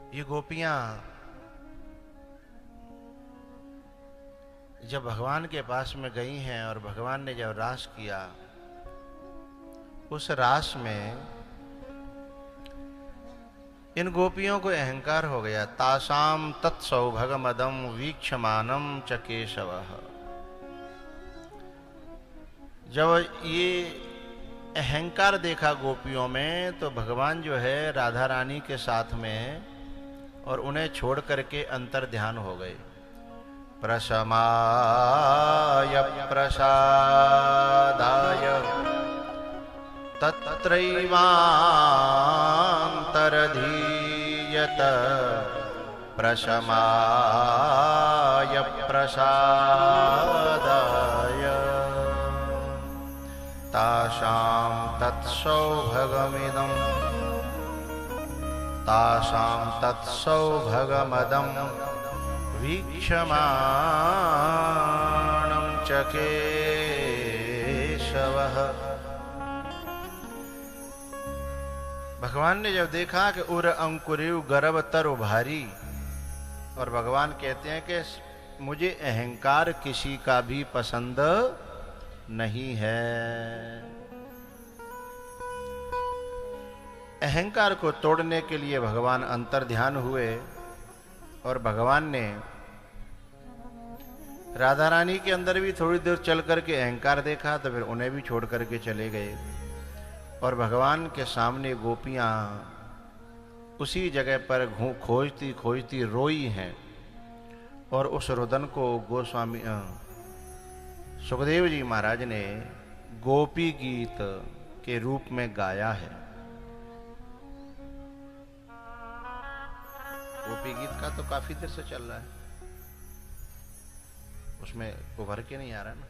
ये गोपियां जब भगवान के पास में गई हैं और भगवान ने जब रास किया, उस रास में इन गोपियों को अहंकार हो गया। तासाम तत्सौभगमदम वीक्षमानम च केशवः। जब ये अहंकार देखा गोपियों में, तो भगवान जो है राधा रानी के साथ में और उन्हें छोड़ करके अंतर ध्यान हो गए। प्रशमाय प्रसादाय तत्रैवान्तरधीयत प्रशमाय प्रसादाय तासां तत्सौभगमिदं तासां तत्सौभगमदं वीक्षमाणं च केशवः। भगवान ने जब देखा कि उर अंकुरिव गर्भ तर उभारी, और भगवान कहते हैं कि मुझे अहंकार किसी का भी पसंद नहीं है। अहंकार को तोड़ने के लिए भगवान अंतर ध्यान हुए और भगवान ने राधा रानी के अंदर भी थोड़ी देर चल करके अहंकार देखा, तो फिर उन्हें भी छोड़ करके चले गए। और भगवान के सामने गोपियां उसी जगह पर खोजती खोजती रोई हैं, और उस रुदन को गोस्वामी सुखदेव जी महाराज ने गोपी गीत के रूप में गाया है। गोपी गीत का तो काफी देर से चल रहा है, उसमें उभर के नहीं आ रहा ना।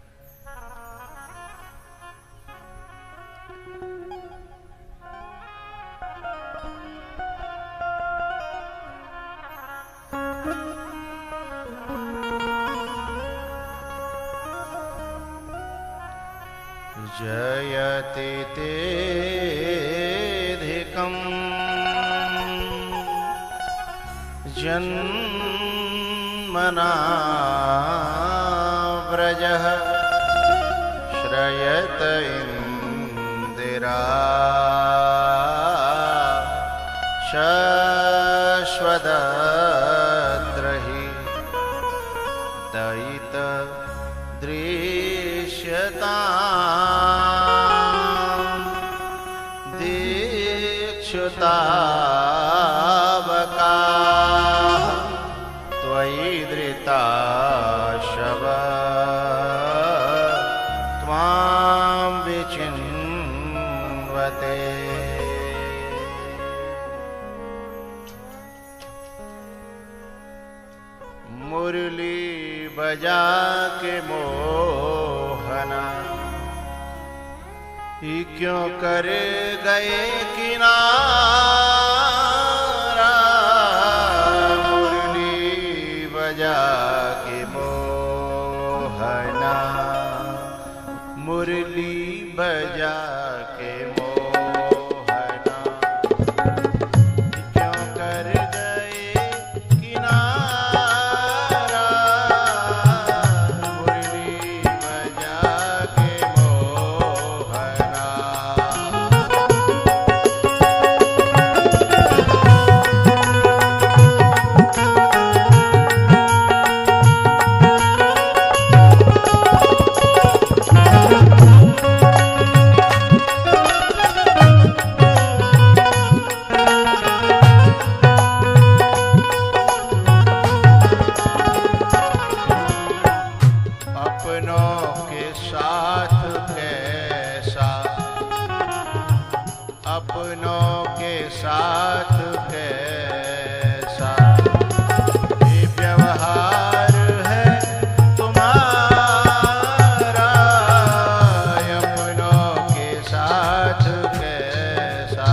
जयति तेधिकं जन्मना व्रजः श्रयत इंदिरा शश्वदद्रहि दयित दृश्यता दीक्षुतावका त्वयि धृता शव त्वां विचिन्वते। मुरली बजा के मोहना ही क्यों कर गए किनारा। मुरली बजा के मोहना, मुरली बजा के मोहना क्यों कर गए किनारा। मुरली बजा के मोहना। अपनों के साथ कैसा, अपनों के साथ कैसा ये व्यवहार है तुम्हारा। अपनों के साथ कैसा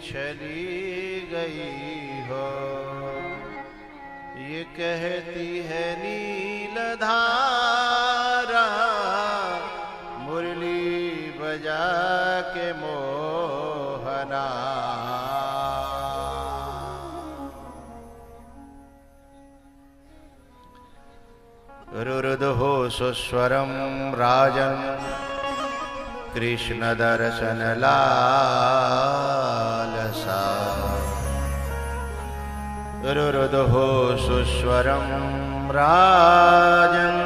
चली गई हो, ये कहती है नीलधारा मुरली बजा के मोहना। रुरुदुः सुस्वरं राजन् कृष्ण दर्शन लालसा। रुरुदुः सुस्वरं राजन्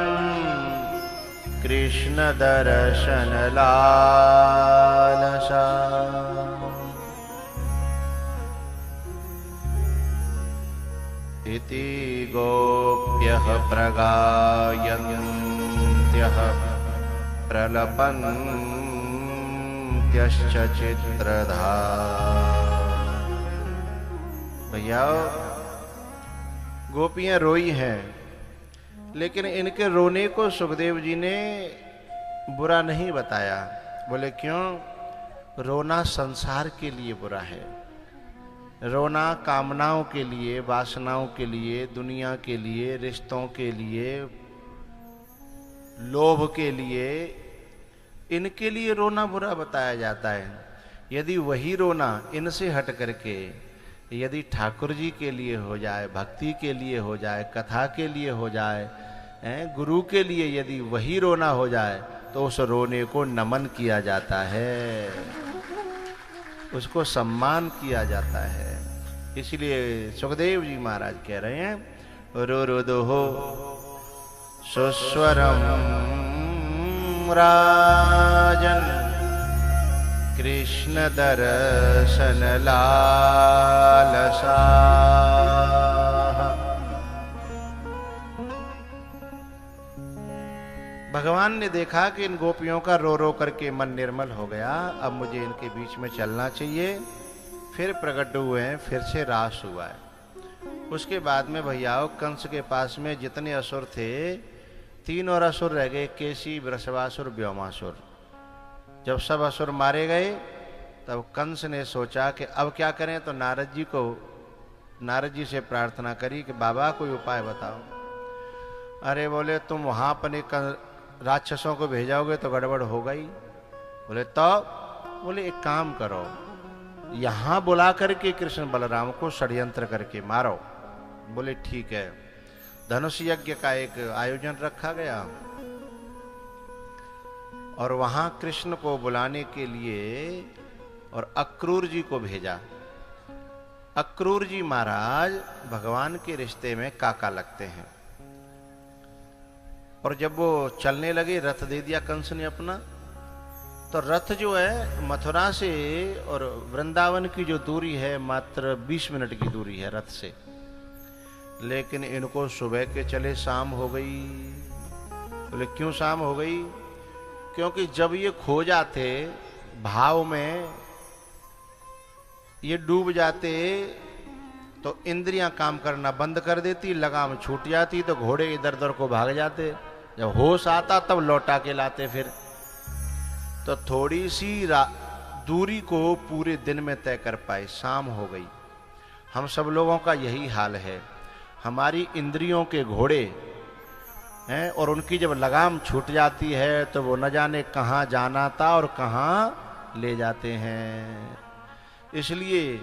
कृष्ण दर्शन लालसा। इति गोप्यः प्रगायन्त्यः प्रलपन्त्यश्च चित्रधा। भैया गोपियां रोई हैं, लेकिन इनके रोने को सुखदेव जी ने बुरा नहीं बताया। बोले क्यों? रोना संसार के लिए बुरा है, रोना कामनाओं के लिए, वासनाओं के लिए, दुनिया के लिए, रिश्तों के लिए, लोभ के लिए, इनके लिए रोना बुरा बताया जाता है। यदि वही रोना इनसे हट करके यदि ठाकुर जी के लिए हो जाए, भक्ति के लिए हो जाए, कथा के लिए हो जाए, गुरु के लिए यदि वही रोना हो जाए, तो उस रोने को नमन किया जाता है, उसको सम्मान किया जाता है। इसलिए सुखदेव जी महाराज कह रहे हैं, रुरुदुः सुस्वरं राजन् कृष्ण दर्शन लालसा। भगवान ने देखा कि इन गोपियों का रो रो करके मन निर्मल हो गया, अब मुझे इनके बीच में चलना चाहिए। फिर प्रकट हुए हैं, फिर से रास हुआ है। उसके बाद में भैयाओ कंस के पास में जितने असुर थे, 3 और असुर रह गए, केसी, वृषभासुर, व्योमासुर। जब सब असुर मारे गए, तब कंस ने सोचा कि अब क्या करें, तो नारद जी से प्रार्थना करी कि बाबा कोई उपाय बताओ। अरे बोले तुम वहां अपने राक्षसों को भेजाओगे तो गड़बड़ होगा ही। बोले तो? बोले एक काम करो, यहां बुला करके कृष्ण बलराम को षड्यंत्र करके मारो। बोले ठीक है। धनुष यज्ञ का एक आयोजन रखा गया और वहां कृष्ण को बुलाने के लिए और अक्रूर जी को भेजा। अक्रूर जी महाराज भगवान के रिश्ते में काका लगते हैं, और जब वो चलने लगे, रथ दे दिया कंस ने अपना, तो रथ जो है मथुरा से और वृंदावन की जो दूरी है मात्र 20 मिनट की दूरी है रथ से, लेकिन इनको सुबह के चले शाम हो गई। बोले क्यों शाम हो गई? क्योंकि जब ये खो जाते भाव में, ये डूब जाते, तो इंद्रियां काम करना बंद कर देती, लगाम छूट जाती, तो घोड़े इधर उधर को भाग जाते। जब होश आता तब लौटा के लाते फिर। तो थोड़ी सी दूरी को पूरे दिन में तय कर पाए, शाम हो गई। हम सब लोगों का यही हाल है, हमारी इंद्रियों के घोड़े हैं, और उनकी जब लगाम छूट जाती है तो वो न जाने कहाँ जाना था और कहाँ ले जाते हैं। इसलिए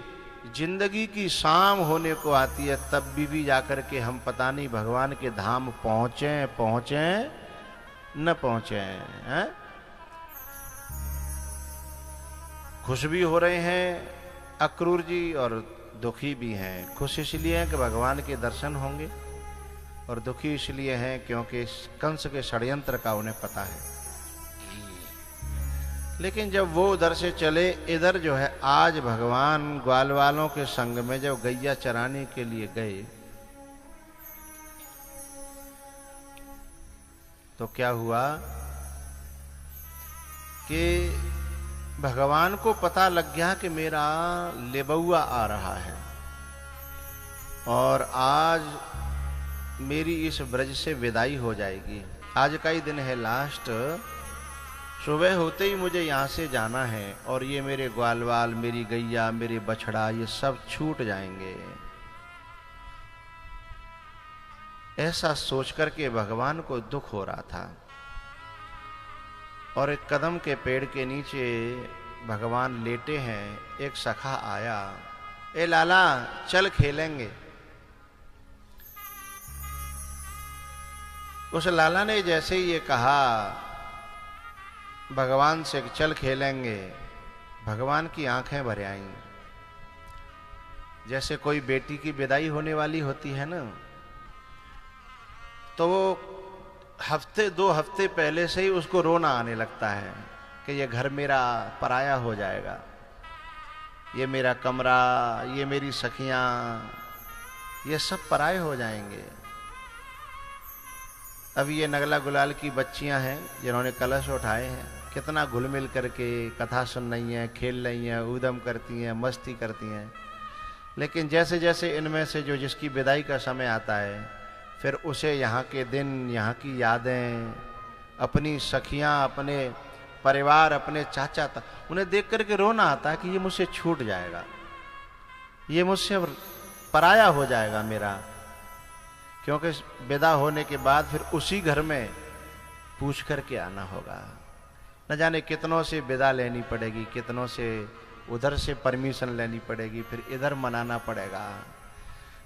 जिंदगी की शाम होने को आती है, तब भी जाकर के हम पता नहीं भगवान के धाम पहुंचे न पहुंचे हैं। खुश भी हो रहे हैं अक्रूर जी और दुखी भी हैं। खुश इसलिए हैं कि भगवान के दर्शन होंगे, और दुखी इसलिए हैं क्योंकि कंस के षड्यंत्र का उन्हें पता है। लेकिन जब वो उधर से चले, इधर जो है आज भगवान ग्वाल वालों के संग में जब गैया चराने के लिए गए, तो क्या हुआ कि भगवान को पता लग गया कि मेरा लेबुआ आ रहा है और आज मेरी इस ब्रज से विदाई हो जाएगी। आज का ही दिन है लास्ट, सुबह होते ही मुझे यहाँ से जाना है और ये मेरे ग्वाल वाल, मेरी गैया, मेरे बछड़ा, ये सब छूट जाएंगे। ऐसा सोच करके भगवान को दुख हो रहा था। और एक कदम के पेड़ के नीचे भगवान लेटे हैं। एक सखा आया, ए लाला चल खेलेंगे। उस लाला ने जैसे ही ये कहा भगवान से चल खेलेंगे, भगवान की आंखें भर आईं। जैसे कोई बेटी की विदाई होने वाली होती है ना, तो वो हफ्ते 2 हफ्ते पहले से ही उसको रोना आने लगता है कि ये घर मेरा पराया हो जाएगा, ये मेरा कमरा, ये मेरी सखियां, ये सब पराये हो जाएंगे। अब ये नगला गुलाल की बच्चियां हैं जिन्होंने कलश उठाए हैं, कितना घुल मिल करके कथा सुन रही हैं, खेल रही हैं, ऊधम करती हैं, मस्ती करती हैं। लेकिन जैसे जैसे इनमें से जो जिसकी विदाई का समय आता है, फिर उसे यहाँ के दिन, यहाँ की यादें, अपनी सखियाँ, अपने परिवार, अपने चाचा तक, उन्हें देख करके रोना आता है कि ये मुझसे छूट जाएगा, ये मुझसे पराया हो जाएगा मेरा। क्योंकि विदा होने के बाद फिर उसी घर में पूछ करके आना होगा। न जाने कितनों से विदा लेनी पड़ेगी, कितनों से उधर से परमिशन लेनी पड़ेगी, फिर इधर मनाना पड़ेगा।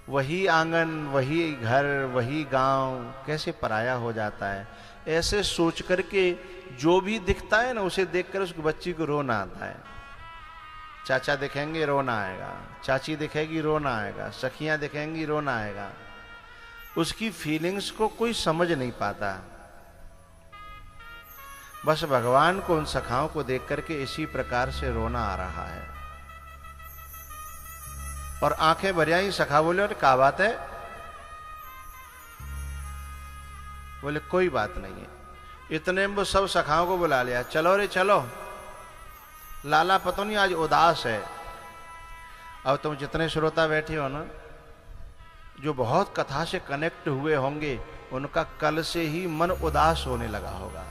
वही आंगन, वही घर, वही गांव कैसे पराया हो जाता है। ऐसे सोच करके जो भी दिखता है ना, उसे देखकर उस बच्ची को रोना आता है। चाचा दिखेंगे रोना आएगा, चाची दिखेगी रोना आएगा, सखियां दिखेंगी रोना आएगा। उसकी फीलिंग्स को कोई समझ नहीं पाता। बस भगवान को, उन सखाओं को देख करके इसी प्रकार से रोना आ रहा है। और आंखें भर आई। सखा बोले और क्या बात है? बोले कोई बात नहीं है। इतने में वो सब सखाओं को बुला लिया, चलो रे चलो, लाला पता नहीं आज उदास है। अब तुम जितने श्रोता बैठे हो ना, जो बहुत कथा से कनेक्ट हुए होंगे, उनका कल से ही मन उदास होने लगा होगा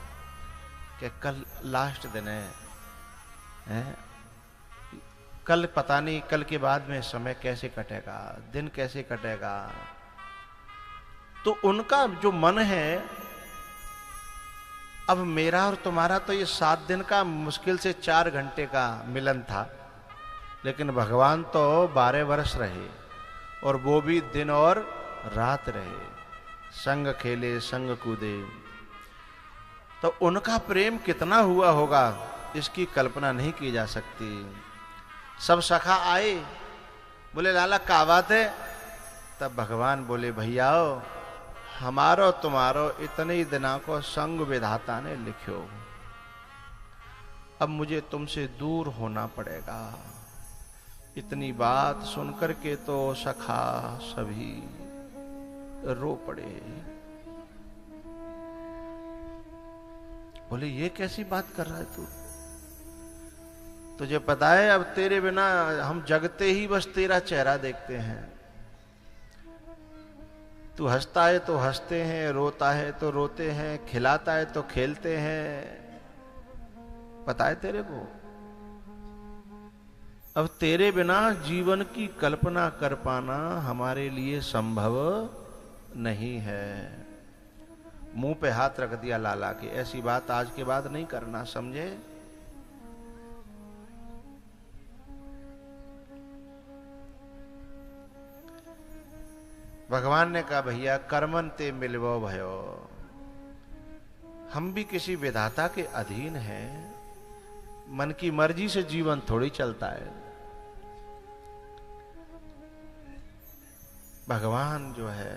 कि कल लास्ट दिन है, कल पता नहीं, कल के बाद में समय कैसे कटेगा, दिन कैसे कटेगा। तो उनका जो मन है, अब मेरा और तुम्हारा तो ये 7 दिन का, मुश्किल से 4 घंटे का मिलन था, लेकिन भगवान तो 12 वर्ष रहे, और वो भी दिन और रात रहे, संग खेले संग कूदे। तो उनका प्रेम कितना हुआ होगा, इसकी कल्पना नहीं की जा सकती। सब सखा आए, बोले लाला क्या बात है? तब भगवान बोले भैयाओ, हमारो तुम्हारो इतने ही दिना को संग विधाता ने लिखो, अब मुझे तुमसे दूर होना पड़ेगा। इतनी बात सुनकर के तो सखा सभी रो पड़े। बोले ये कैसी बात कर रहा है तू? तुझे पता है अब तेरे बिना हम जगते ही बस तेरा चेहरा देखते हैं। तू हंसता है तो हंसते हैं, रोता है तो रोते हैं, खिलाता है तो खेलते हैं। पता है तेरे को? अब तेरे बिना जीवन की कल्पना कर पाना हमारे लिए संभव नहीं है। मुंह पे हाथ रख दिया लाला के, ऐसी बात आज के बाद नहीं करना, समझे? भगवान ने कहा भैया कर्मन ते मिलवो भयो, हम भी किसी विधाता के अधीन हैं, मन की मर्जी से जीवन थोड़ी चलता है। भगवान जो है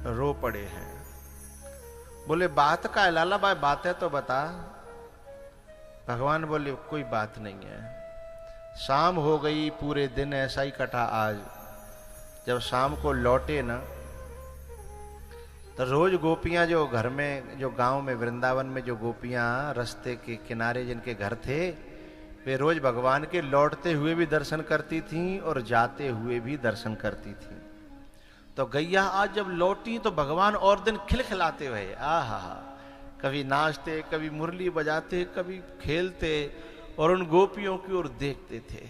रो पड़े हैं। बोले बात का है लाला भाई, बात है तो बता। भगवान बोले कोई बात नहीं है। शाम हो गई, पूरे दिन ऐसा ही कटा आज। जब शाम को लौटे ना, तो रोज गोपियां जो घर में, जो गांव में, वृंदावन में जो गोपियां रास्ते के किनारे जिनके घर थे, वे रोज भगवान के लौटते हुए भी दर्शन करती थीं और जाते हुए भी दर्शन करती थीं। तो गैया आज जब लौटी तो भगवान और दिन खिलखिलाते हुए, आहा कभी नाचते, कभी मुरली बजाते, कभी खेलते और उन गोपियों की ओर देखते थे।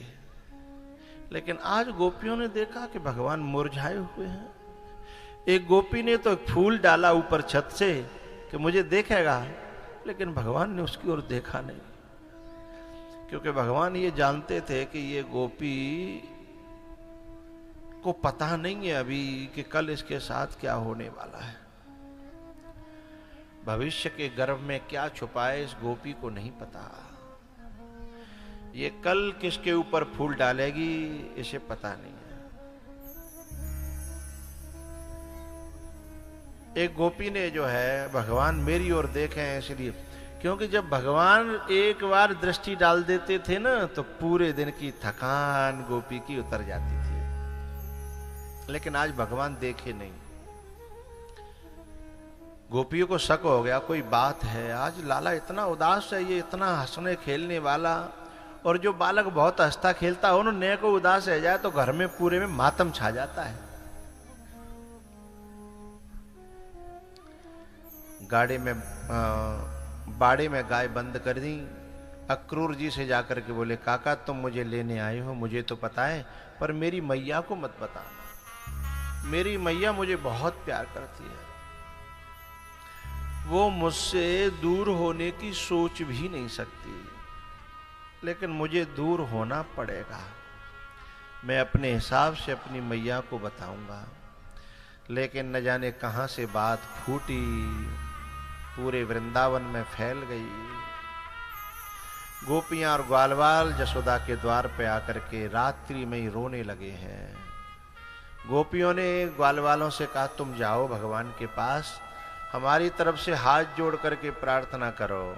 लेकिन आज गोपियों ने देखा कि भगवान मुरझाए हुए हैं। एक गोपी ने तो एक फूल डाला ऊपर छत से कि मुझे देखेगा, लेकिन भगवान ने उसकी ओर देखा नहीं, क्योंकि भगवान ये जानते थे कि ये गोपी को पता नहीं है अभी कि कल इसके साथ क्या होने वाला है। भविष्य के गर्भ में क्या छुपा है इस गोपी को नहीं पता। ये कल किसके ऊपर फूल डालेगी इसे पता नहीं है। एक गोपी ने जो है भगवान मेरी ओर देखे हैं इसलिए, क्योंकि जब भगवान एक बार दृष्टि डाल देते थे ना तो पूरे दिन की थकान गोपी की उतर जाती थी। लेकिन आज भगवान देखे नहीं। गोपियों को शक हो गया कोई बात है, आज लाला इतना उदास है, ये इतना हंसने खेलने वाला, और जो बालक बहुत हंसता खेलता हो उन्हें को उदास रह जाए तो घर में पूरे में मातम छा जाता है। बाड़े में गाय बंद कर दी। अक्रूर जी से जाकर के बोले, काका तुम मुझे लेने आए हो, मुझे तो पता है, पर मेरी मैया को मत बताना। मेरी मैया मुझे बहुत प्यार करती है, वो मुझसे दूर होने की सोच भी नहीं सकती, लेकिन मुझे दूर होना पड़ेगा। मैं अपने हिसाब से अपनी मैया को बताऊंगा। लेकिन न जाने कहां से बात फूटी, पूरे वृंदावन में फैल गई। गोपियां और ग्वालवाल यशोदा के द्वार पे आकर के रात्रि में ही रोने लगे हैं। गोपियों ने ग्वालवालों से कहा, तुम जाओ भगवान के पास, हमारी तरफ से हाथ जोड़ करके प्रार्थना करो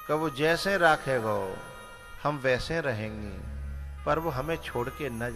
कि वो जैसे राखेगो हम वैसे रहेंगे, पर वो हमें छोड़ के न जाए।